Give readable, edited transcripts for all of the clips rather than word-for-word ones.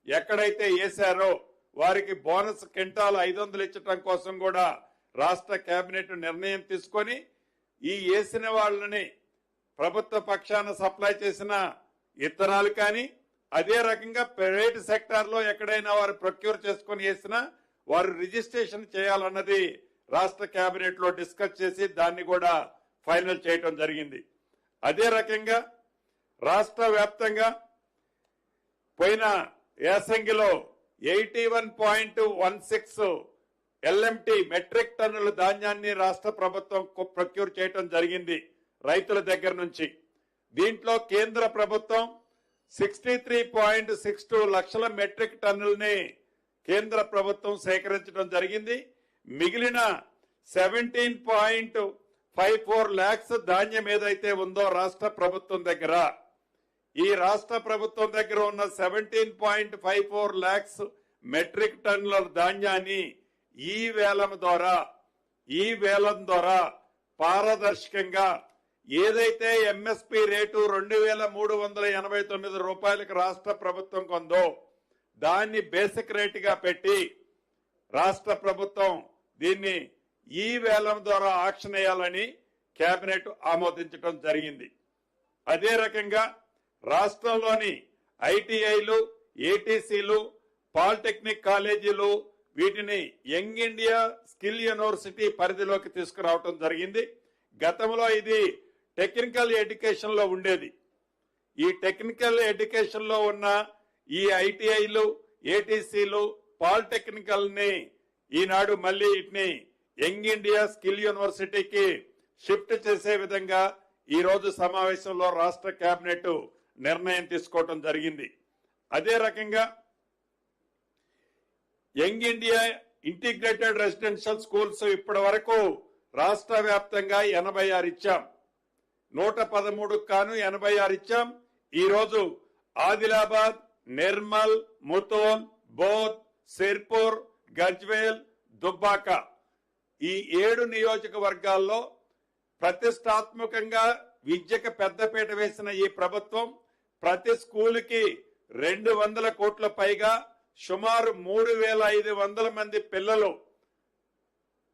ఎక్కడైతే వేశారో వారికి బోనస్ క్వింటాల్ 500 ఇచ్చటం కోసం కూడా రాష్ట్ర కేబినెట్ నిర్ణయం తీసుకొని ఈ వేసిన వాళ్ళని ప్రభుత్వ పక్షాన సప్లై చేసిన ఇత్తనాలు కానీ అదే రకంగా ప్రైవేట్ సెక్టార్ లో ఎక్కడైనా వారు ప్రొక్యూర్ చేసుకుని వేసినా వారు రిజిస్ట్రేషన్ చేయాలన్నది రాష్ట్ర కేబినెట్ లో డిస్కస్ చేసి దాన్ని కూడా ఫైనల్ చేయడం జరిగింది. అదే రకంగా రాష్ట్ర వ్యాప్తంగా పోయిన యాసంగిలో 81.16 LMT మెట్రిక్ టన్నుల ధాన్యాన్ని రాష్ట్ర ప్రభుత్వం ప్రొక్యూర్ చేయడం జరిగింది రైతుల దగ్గర నుంచి. దీంట్లో కేంద్ర ప్రభుత్వం 63.62 లక్షల మెట్రిక్ టన్నుల్ని కేంద్ర ప్రభుత్వం సేకరించడం జరిగింది. మిగిలిన 17.54 లాక్స్ ధాన్యం ఏదైతే ఉందో రాష్ట్ర ప్రభుత్వం దగ్గర, ఈ రాష్ట్ర ప్రభుత్వం దగ్గర ఉన్న 17.54 లాక్స్ మెట్రిక్ టన్నుల ధాన్యాన్ని ఈ వేలం ద్వారా పారదర్శకంగా ఏదైతే ఎంఎస్పీ రేటు 2389 రూపాయలకు రాష్ట్ర ప్రభుత్వం కొందో దాన్ని బేసిక్ రేటుగా పెట్టి రాష్ట్ర ప్రభుత్వం దీన్ని ఈ వేలం ద్వారా ఆక్షన్ వేయాలని కేబినెట్ ఆమోదించడం జరిగింది. అదే రకంగా రాష్ట్రంలోని ఐటీఐలు, ఏటీసీలు, పాలిటెక్నిక్ కాలేజీలు వీటిని యంగ్ ఇండియా స్కిల్ యూనివర్సిటీ పరిధిలోకి తీసుకురావడం జరిగింది. గతంలో ఇది టెక్నికల్ ఎడ్యుకేషన్ లో ఉండేది. ఈ టెక్నికల్ ఎడ్యుకేషన్ లో ఉన్న ఈ ఐటీఐలు, ఏటీసీలు, పాలిటెక్నికల్ ని ఈనాడు మళ్ళీ వీటిని యంగ్ ఇండియా స్కిల్ యూనివర్సిటీకి షిఫ్ట్ చేసే విధంగా ఈ రోజు సమావేశంలో రాష్ట్ర కేబినెట్ నిర్ణయం తీసుకోవడం జరిగింది. అదే రకంగా young India integrated residential schools ఇప్పటి వరకు రాష్ట్ర వ్యాప్తంగా 86 ఇచ్చాం. 113 కాను 86 ఇచ్చాం. ఈ రోజు ఆదిలాబాద్, నిర్మల్, ముతోల్, బోధ్, సిర్పూర్, గజ్వేల్, దుబ్బాక ఈ 7 నియోజకవర్గాల్లో ప్రతిష్టాత్మకంగా విద్యకు పెద్దపీట వేసిన ఈ ప్రభుత్వం ప్రతి స్కూలుకి 200 కోట్ల పైగా సుమారు 3500 మంది పిల్లలు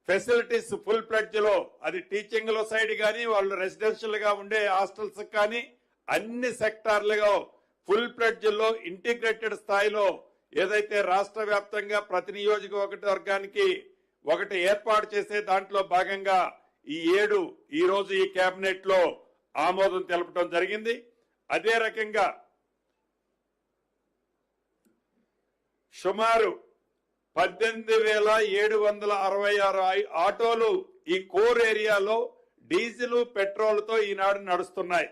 ఫెసిలిటీస్ ఫుల్ ప్లెడ్జ్ లో, అది టీచింగ్ లో సైడ్ గానీ వాళ్ళు రెసిడెన్షియల్ గా ఉండే హాస్టల్స్ కానీ అన్ని సెక్టార్లుగా ఫుల్ ప్లెడ్జ్ లో ఇంటిగ్రేటెడ్ స్థాయిలో ఏదైతే రాష్ట్ర వ్యాప్తంగా ప్రతి నియోజకవర్గానికి ఒకటి ఏర్పాటు చేసే దాంట్లో భాగంగా ఈ 7 ఈ రోజు ఈ కేబినెట్ లో ఆమోదం తెలపడం జరిగింది. అదే రకంగా సుమారు 18,766 ఆటోలు ఈ కోర్ ఏరియాలో డీజిల్, పెట్రోల్ తో ఈనాడు నడుస్తున్నాయి.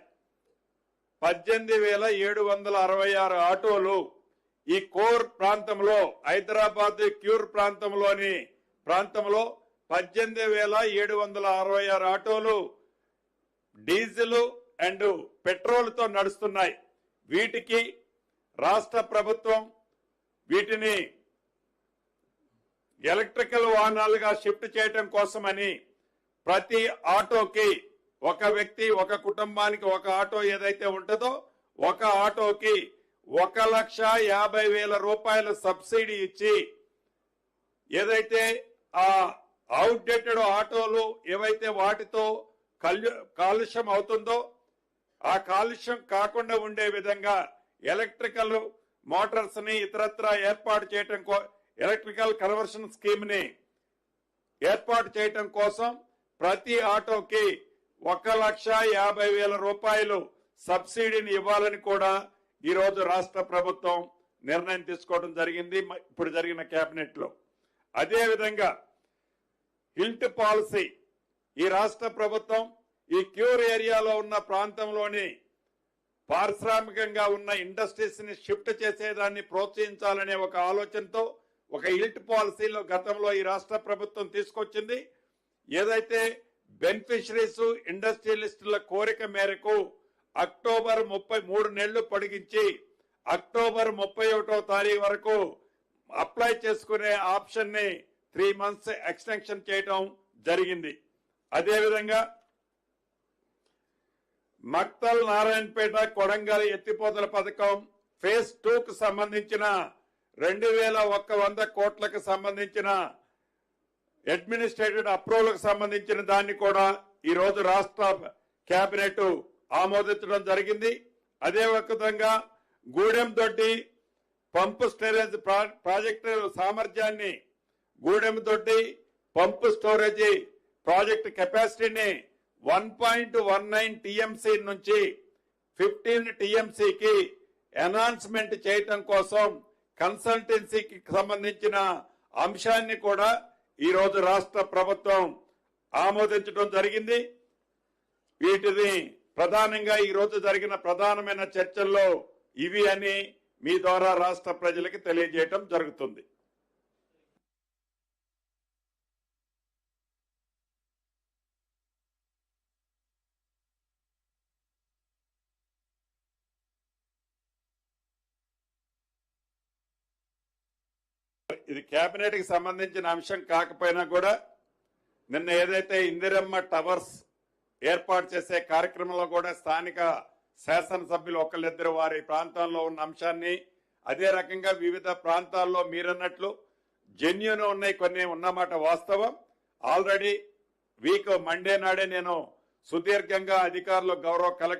18,766 ఆటోలు ఈ కోర్ ప్రాంతంలో, హైదరాబాద్ క్యూర్ ప్రాంతంలో 18,766 ఆటోలు డీజిల్ అండ్ పెట్రోల్ తో నడుస్తున్నాయి. వీటికి రాష్ట్ర ప్రభుత్వం వీటిని ఎలక్ట్రికల్ వాహనాలుగా షిఫ్ట్ చేయడం కోసమని ప్రతి ఆటోకి ఒక వ్యక్తి, ఒక కుటుంబానికి ఒక ఆటో ఏదైతే ఉంటుందో ఒక ఆటోకి 1,50,000 రూపాయల సబ్సిడీ ఇచ్చి ఏదైతే ఆ అవుట్డేటెడ్ ఆటోలు ఏవైతే వాటితో కాలుష్యం అవుతుందో ఆ కాలుష్యం కాకుండా ఉండే విధంగా ఎలక్ట్రికల్ మోటార్స్ ని ఇతరత్రా ఏర్పాటు చేయటం, ఎలక్ట్రికల్ కన్వర్షన్ స్కీమ్ ని ఏర్పాటు చేయటం కోసం ప్రతి ఆటోకి 1,50,000 రూపాయలు సబ్సిడీని ఇవ్వాలని కూడా ఈ రోజు రాష్ట్ర ప్రభుత్వం నిర్ణయం తీసుకోవడం జరిగింది ఇప్పుడు జరిగిన కేబినెట్ లో. అదే విధంగా హిల్ట్ పాలసీ ఈ రాష్ట్ర ప్రభుత్వం ఈ క్యూర్ ఏరియాలో ఉన్న ప్రాంతంలోని పారిశ్రామికంగా ఉన్న ఇండస్ట్రీస్ ని షిఫ్ట్ చేసేదాన్ని ప్రోత్సహించాలనే ఒక ఆలోచనతో ఒక హిల్ట్ పాలసీలో గతంలో ఈ రాష్ట్ర ప్రభుత్వం తీసుకొచ్చింది. ఏదైతే బెనిఫిషరీస్, ఇండస్ట్రియలిస్టుల కోరిక మేరకు అక్టోబర్ 3 నెలలు పొడిగించి అక్టోబర్ 31వ తారీఖు వరకు అప్లై చేసుకునే ఆప్షన్ ని 3 months ఎక్స్టెన్షన్ చేయడం జరిగింది. అదేవిధంగా మక్తల్, నారాయణపేట, కొడంగల్ ఎత్తిపోతల పథకం ఫేజ్ 2 కు సంబంధించిన 2100 కోట్లకు సంబంధించిన అడ్మినిస్ట్రేటివ్ అప్రూవల్కు సంబంధించిన దాన్ని కూడా ఈ రోజు రాష్ట్ర కేబినెట్ ఆమోదించడం జరిగింది. అదే విధంగా గూడెం దొడ్డి పంపు స్టోరేజ్ ప్రాజెక్టు సామర్థ్యాన్ని గూడెం దొడ్డి పంపు స్టోరేజ్ ప్రాజెక్ట్ కెపాసిటీని 1.19 టీఎంసీ నుంచి 15 టీఎంసీకి ఎన్హాన్స్మెంట్ చేయటం కోసం కన్సల్టెన్సీకి సంబంధించిన అంశాన్ని కూడా ఈ రోజు రాష్ట్ర ప్రభుత్వం ఆమోదించడం జరిగింది. వీటిని ప్రధానంగా ఈ రోజు జరిగిన ప్రధానమైన చర్చల్లో ఇవి అని మీ ద్వారా రాష్ట్ర ప్రజలకు తెలియజేయడం జరుగుతుంది. ఇది కేబినెట్ కి సంబంధించిన అంశం కాకపోయినా కూడా నిన్న ఏదైతే ఇందిరమ్మ టవర్స్ ఏర్పాటు చేసే కార్యక్రమంలో కూడా స్థానిక శాసనసభ్యులు ఒకళ్ళిద్దరు వారి ప్రాంతంలో ఉన్న అంశాన్ని, అదే రకంగా వివిధ ప్రాంతాల్లో మీరన్నట్లు జెన్యూన్ ఉన్నాయి, కొన్ని ఉన్నమాట వాస్తవం. ఆల్రెడీ మండే నాడే నేను సుదీర్ఘంగా అధికారులు గౌరవ కలెక్టర్